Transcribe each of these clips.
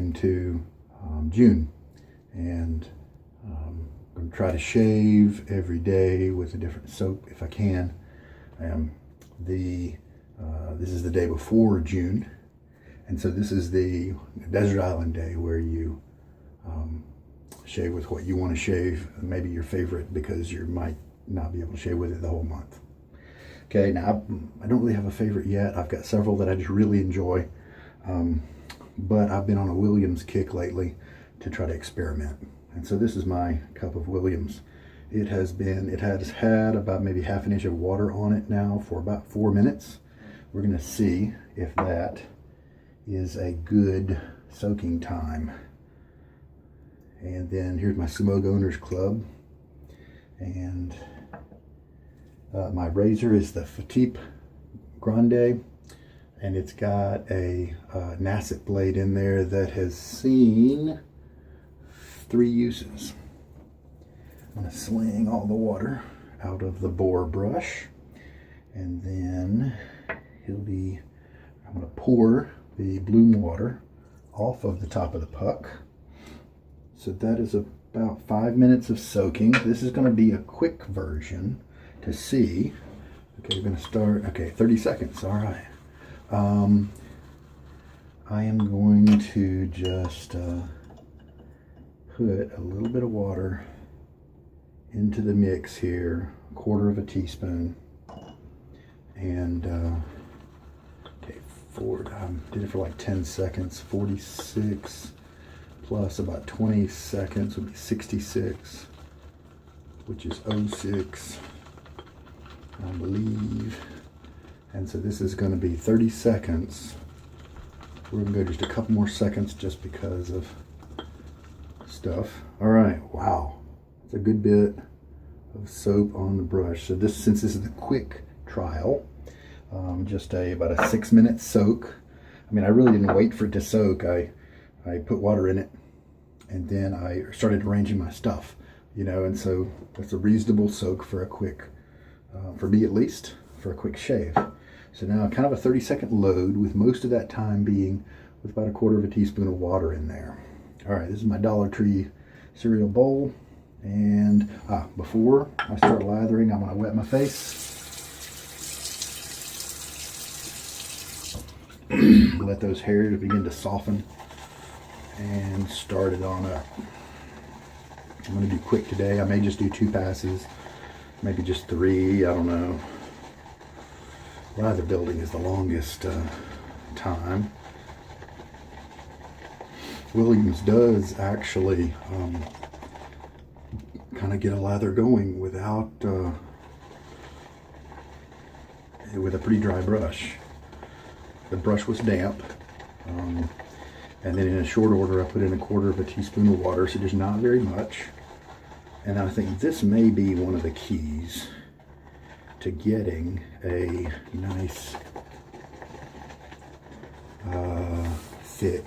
into June, and I'm going to try to shave every day with a different soap if I can. This is the day before June, and so this is the desert island day where you shave with what you want to shave, maybe your favorite, because you might not be able to shave with it the whole month. Okay, now I don't really have a favorite yet. I've got several that I just really enjoy, but I've been on a Williams kick lately to try to experiment. And so this is my cup of Williams. It has had about maybe half an inch of water on it now for about 4 minutes. We're going to see if that is a good soaking time. And then here's my Semogue Owners Club. And my razor is the Fatip Grande. And it's got a Nacet blade in there that has seen 3 uses. I'm going to sling all the water out of the Boar brush, and then I'm going to pour the bloom water off of the top of the puck. So that is about 5 minutes of soaking. This is going to be a quick version to see. Okay, we're going to start, 30 seconds, all right. I am going to just put a little bit of water into the mix here, 1/4 teaspoon, and did it for like 10 seconds. 46 plus about 20 seconds would be 66, which is 06, I believe. And so this is going to be 30 seconds. We're going to go just a couple more seconds just because of stuff. All right, wow. It's a good bit of soap on the brush. So since this is a quick trial, just about a 6-minute soak. I mean, I really didn't wait for it to soak. I put water in it, and then I started arranging my stuff, and so that's a reasonable soak for a quick, for me at least, for a quick shave. So now kind of a 30-second load, with most of that time being with about 1/4 teaspoon of water in there. All right, this is my Dollar Tree cereal bowl. And before I start lathering, I'm going to wet my face. Let those hairs begin to soften and start it on up. I'm going to do quick today. I may just do 2 passes, maybe just 3, I don't know. Lather building is the longest time. Williams does actually kind of get a lather going without with a pretty dry brush. The brush was damp, and then in a short order I put in 1/4 teaspoon of water, so there's not very much. And I think this may be one of the keys to getting a nice thick,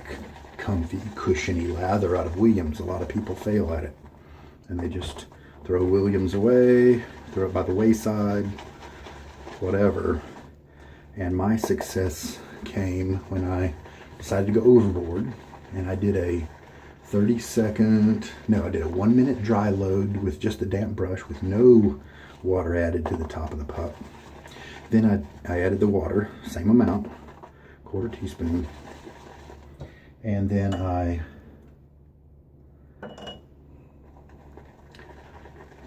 comfy, cushiony lather out of Williams. A lot of people fail at it, and they just throw Williams away, throw it by the wayside, whatever. And my success came when I decided to go overboard, and I did a 1 minute dry load with just a damp brush with no water added to the top of the puck. Then I added the water, same amount, 1/4 teaspoon, and then I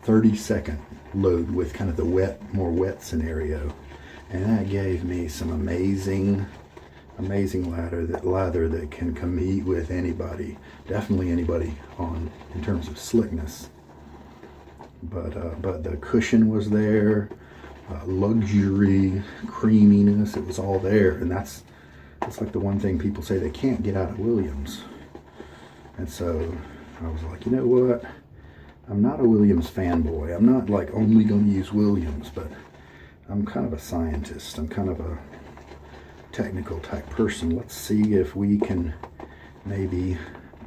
30-second load with kind of the more wet scenario, and that gave me some amazing lather that can compete with anybody, definitely anybody in terms of slickness. But the cushion was there, luxury, creaminess, it was all there, and that's like the one thing people say they can't get out of Williams. And so I was like, you know what? I'm not a Williams fanboy. I'm not like only going to use Williams, but I'm kind of a scientist. I'm kind of a technical type person. Let's see if we can maybe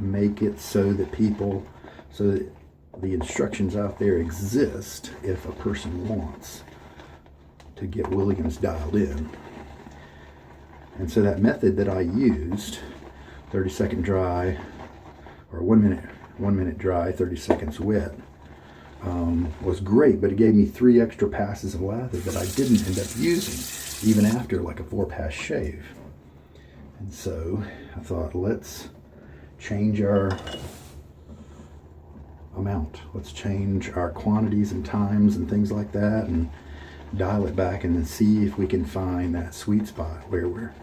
make it so that the instructions out there exist if a person wants to get Williams dialed in. And so that method that I used 30-second dry, or 1 minute dry, 30 seconds wet, was great, but it gave me 3 extra passes of lather that I didn't end up using, even after like a 4-pass shave. And so I thought, let's change our amount. Let's change our quantities and times and things like that, and dial it back and then see if we can find that sweet spot where we're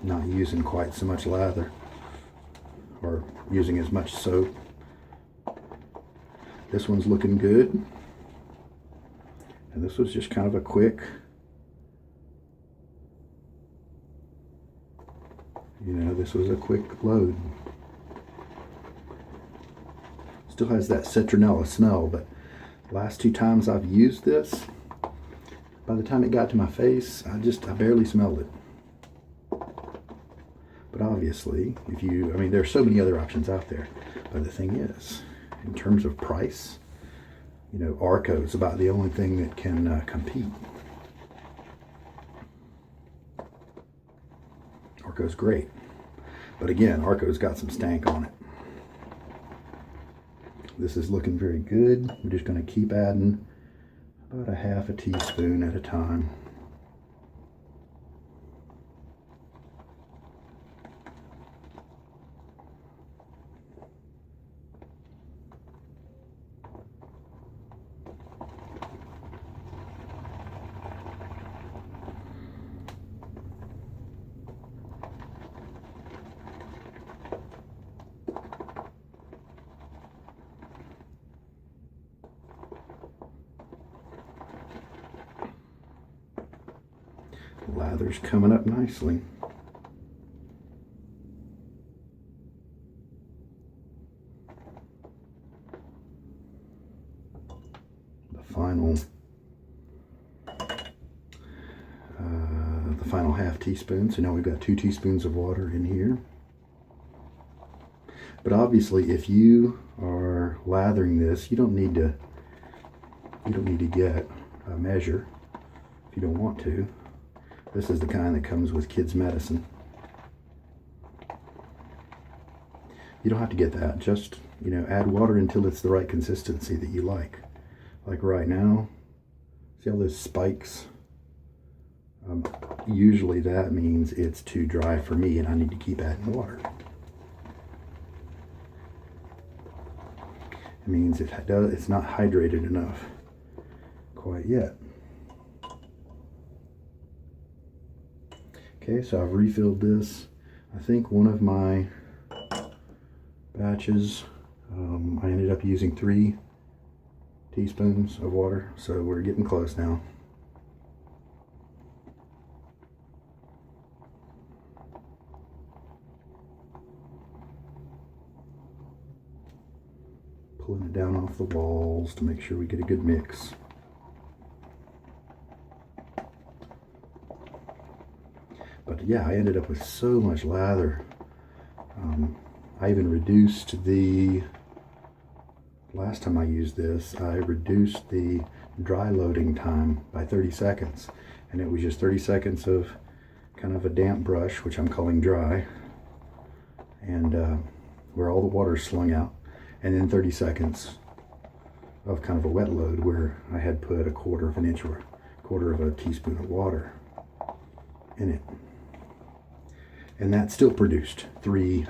not using quite so much lather or using as much soap. This one's looking good, and this was just kind of a quick, this was a quick load. Still has that citronella smell, but last 2 times I've used this, by the time it got to my face, I barely smelled it. But obviously, there's so many other options out there. But the thing is, in terms of price, Arco is about the only thing that can compete. Arco's great. But again, Arco's got some stank on it. This is looking very good. We're just going to keep adding about a half a teaspoon at a time. Lather's coming up nicely. The final half teaspoon. So now we've got 2 teaspoons of water in here. But obviously, if you are lathering this, you don't need to get a measure if you don't want to. This is the kind that comes with kids' medicine. You don't have to get that. Just, add water until it's the right consistency that you like. Like right now, see all those spikes? Usually that means it's too dry for me and I need to keep adding water. It means it's not hydrated enough quite yet. Okay, so I've refilled this. I think one of my batches, I ended up using 3 teaspoons of water, so we're getting close now. Pulling it down off the walls to make sure we get a good mix. But yeah, I ended up with so much lather. I even reduced the, last time I used this, I reduced the dry loading time by 30 seconds. And it was just 30 seconds of kind of a damp brush, which I'm calling dry, and where all the water is slung out. And then 30 seconds of kind of a wet load where I had put a 1/4 of an inch or 1/4 of a teaspoon of water in it. And that still produced 3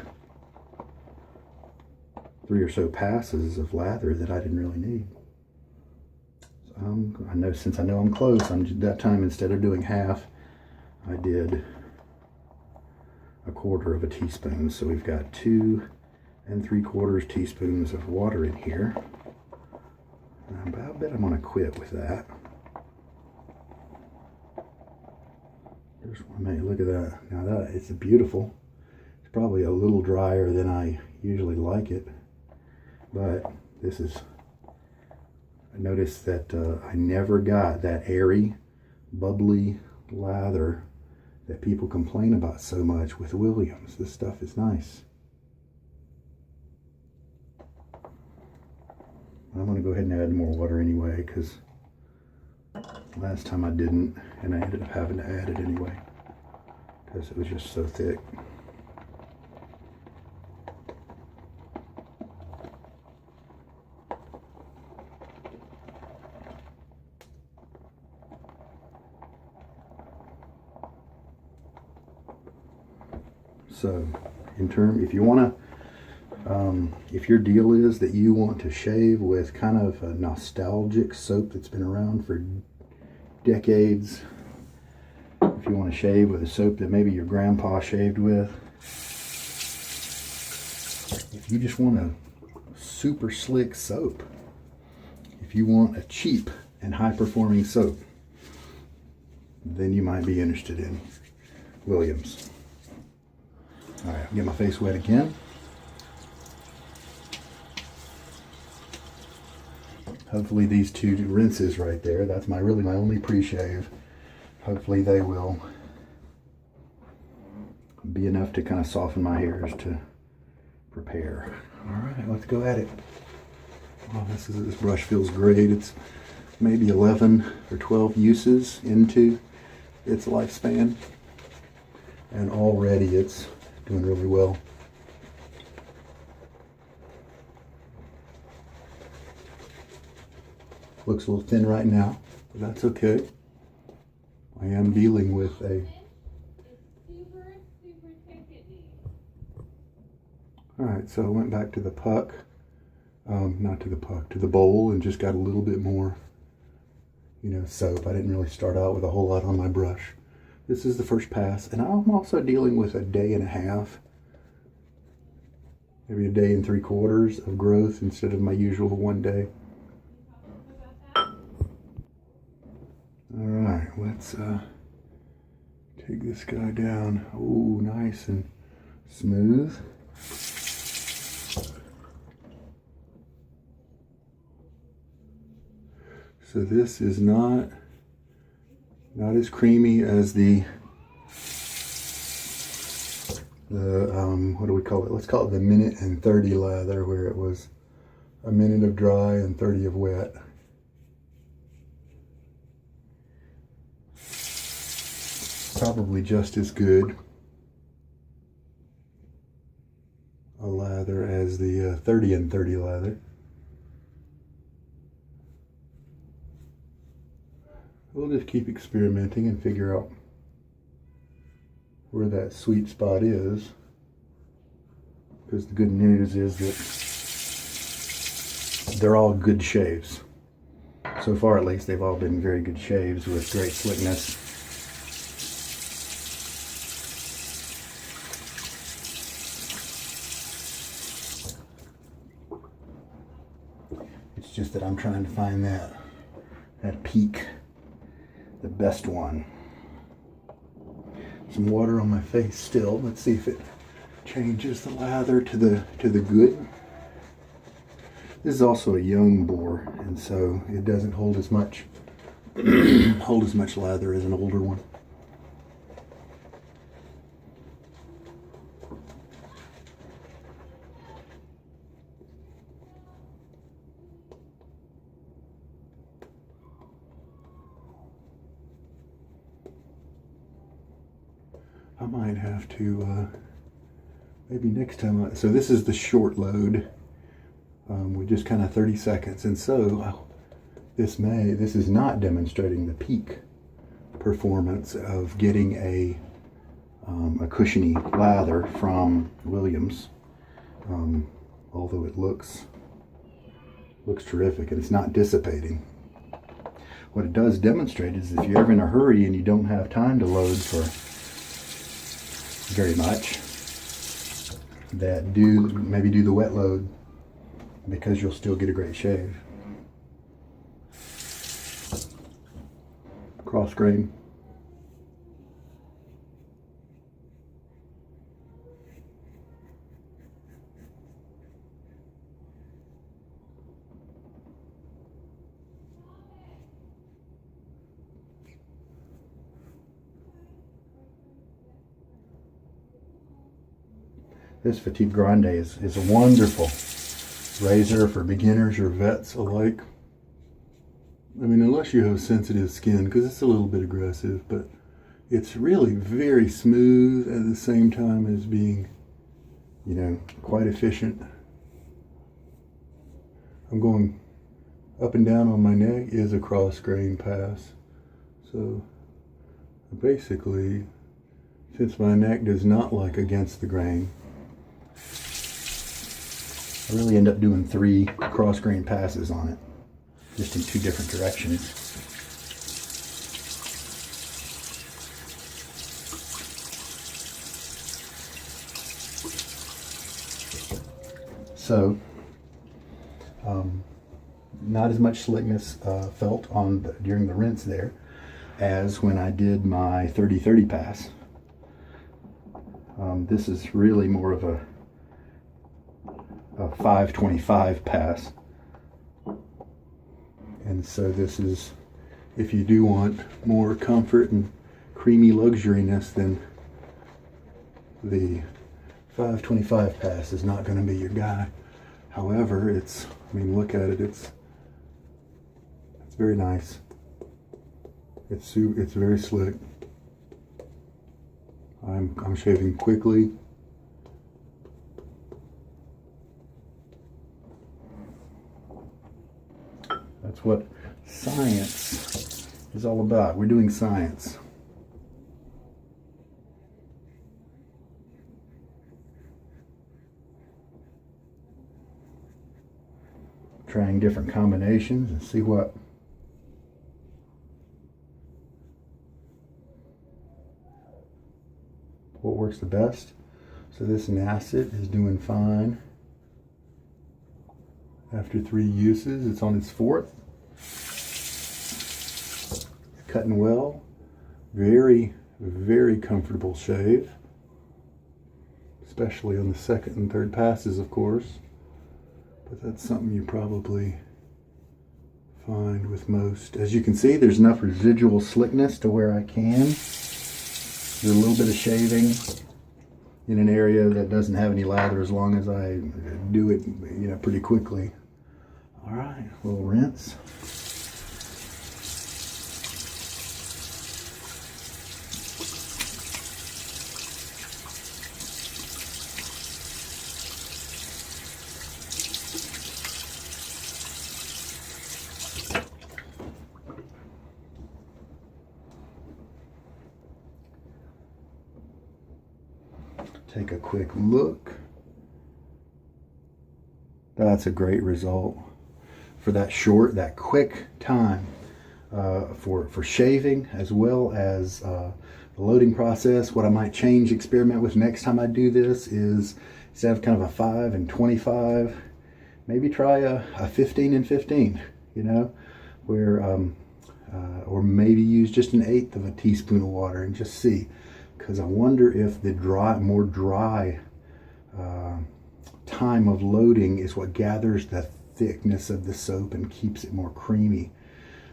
or so passes of lather that I didn't really need. So since I know I'm close, that time instead of doing half, I did a 1/4 of a teaspoon. So we've got 2 3/4 teaspoons of water in here. I bet I'm gonna quit with that. Just want to look at that. Now that it's beautiful. It's probably a little drier than I usually like it, but this is. I noticed that I never got that airy, bubbly lather that people complain about so much with Williams. This stuff is nice. I'm going to go ahead and add more water anyway, because last time I didn't, and I ended up having to add it anyway because it was just so thick. So if you want to, if your deal is that you want to shave with kind of a nostalgic soap that's been around for decades, if you want to shave with a soap that maybe your grandpa shaved with, if you just want a super slick soap, if you want a cheap and high performing soap, then you might be interested in Williams. All right, I'll get my face wet again. Hopefully these 2 rinses right there, that's really my only pre-shave. Hopefully they will be enough to kind of soften my hairs to prepare. All right, let's go at it. Oh, this brush feels great. It's maybe 11 or 12 uses into its lifespan, and already it's doing really well. Looks a little thin right now, but that's okay. I am dealing with a... Alright, so I went back to the puck, not to the puck, to the bowl, and just got a little bit more, soap. I didn't really start out with a whole lot on my brush. This is the first pass, and I'm also dealing with a day and a half, maybe a day and 3/4 of growth instead of my usual 1 day. Alright, let's take this guy down. Oh, nice and smooth. So this is not as creamy as the what do we call it? Let's call it the 1:30 lather, where it was a minute of dry and 30 of wet. Probably just as good a lather as the 30 and 30 lather. We'll just keep experimenting and figure out where that sweet spot is, because the good news is that they're all good shaves. So far, at least, they've all been very good shaves with great slickness. It's just that I'm trying to find that peak, the best one. Some water on my face still. Let's see if it changes the lather to the good. This is also a young boar, and so it doesn't hold as much lather as an older one. I might have to, maybe next time, so this is the short load, with just kind of 30 seconds. And so this is not demonstrating the peak performance of getting a cushiony lather from Williams, although it looks terrific and it's not dissipating. What it does demonstrate is if you're ever in a hurry and you don't have time to load for very much, that maybe do the wet load, because you'll still get a great shave. Cross grain. This Fatip Grande is a wonderful razor for beginners or vets alike. I mean, unless you have sensitive skin, because it's a little bit aggressive, but it's really very smooth at the same time as being, quite efficient. I'm going up and down on my neck is a cross grain pass. So I basically Since my neck does not like against the grain, I really end up doing 3 cross grain passes on it, just in 2 different directions. So, not as much slickness felt on during the rinse there as when I did my 30-30 pass. This is really more of a 5-25 pass, and so this is, if you do want more comfort and creamy luxuriness, then the 5-25 pass is not going to be your guy. However, it's, I mean, look at it, it's very nice. It's very slick. I'm shaving quickly. That's what science is all about. We're doing science. Trying different combinations and see what works the best. So this Nacet is doing fine. After 3 uses, it's on its 4th. Cutting well. Very, very comfortable shave. Especially on the 2nd and 3rd passes, of course. But that's something you probably find with most. As you can see, there's enough residual slickness to where I can do a little bit of shaving in an area that doesn't have any lather, as long as I do it, you know, pretty quickly. All right, a little rinse. Take a quick look. That's a great result for that quick time for shaving, as well as the loading process. What I might experiment with next time I do this is, instead of kind of a 5 and 25, maybe try a 15 and 15, you know, where or maybe use just 1/8 of a teaspoon of water and just see. Because I wonder if the more dry time of loading is what gathers the thickness of the soap and keeps it more creamy.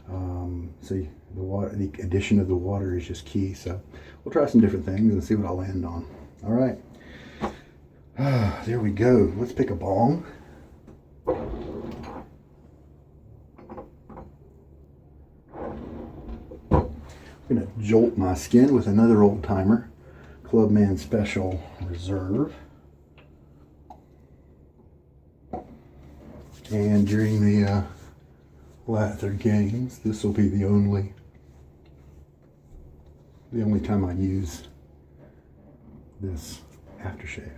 So the addition of the water is just key. So we'll try some different things and see what I'll land on. All right, there we go. Let's pick a bong. I'm going to jolt my skin with another old timer, Clubman Special Reserve. And during the Lather games, this will be the only time I use this aftershave.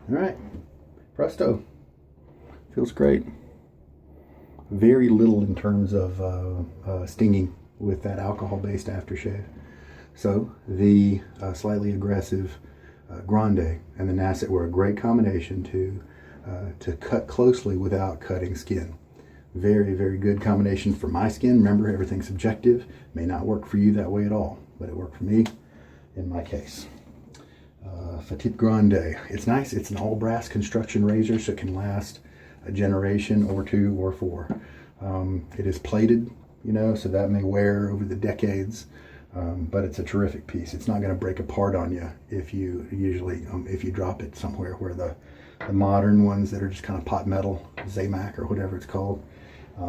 All right, presto. Feels great. Very little in terms of stinging with that alcohol-based aftershave. So the slightly aggressive Grande and the Nacet were a great combination to cut closely without cutting skin. Very, very good combination for my skin. Remember, everything's subjective. May not work for you that way at all, but it worked for me in my case. Fatip Grande. It's nice. It's an all brass construction razor, so it can last a generation or 2 or 4. It is plated, you know, so that may wear over the decades, but it's a terrific piece. It's not going to break apart on you if you if you drop it somewhere, where the modern ones that are just kind of pot metal, Semogue or whatever it's called,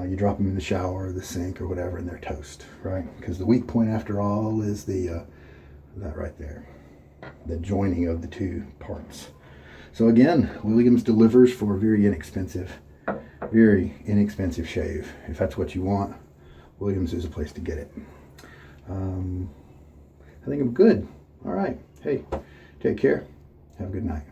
you drop them in the shower or the sink or whatever and they're toast, right? Because the weak point, after all, is that right there, the joining of the 2 parts. So again, Williams delivers for very inexpensive Very inexpensive shave. If that's what you want, Williams is a place to get it. I think I'm good. All right. Hey, take care. Have a good night.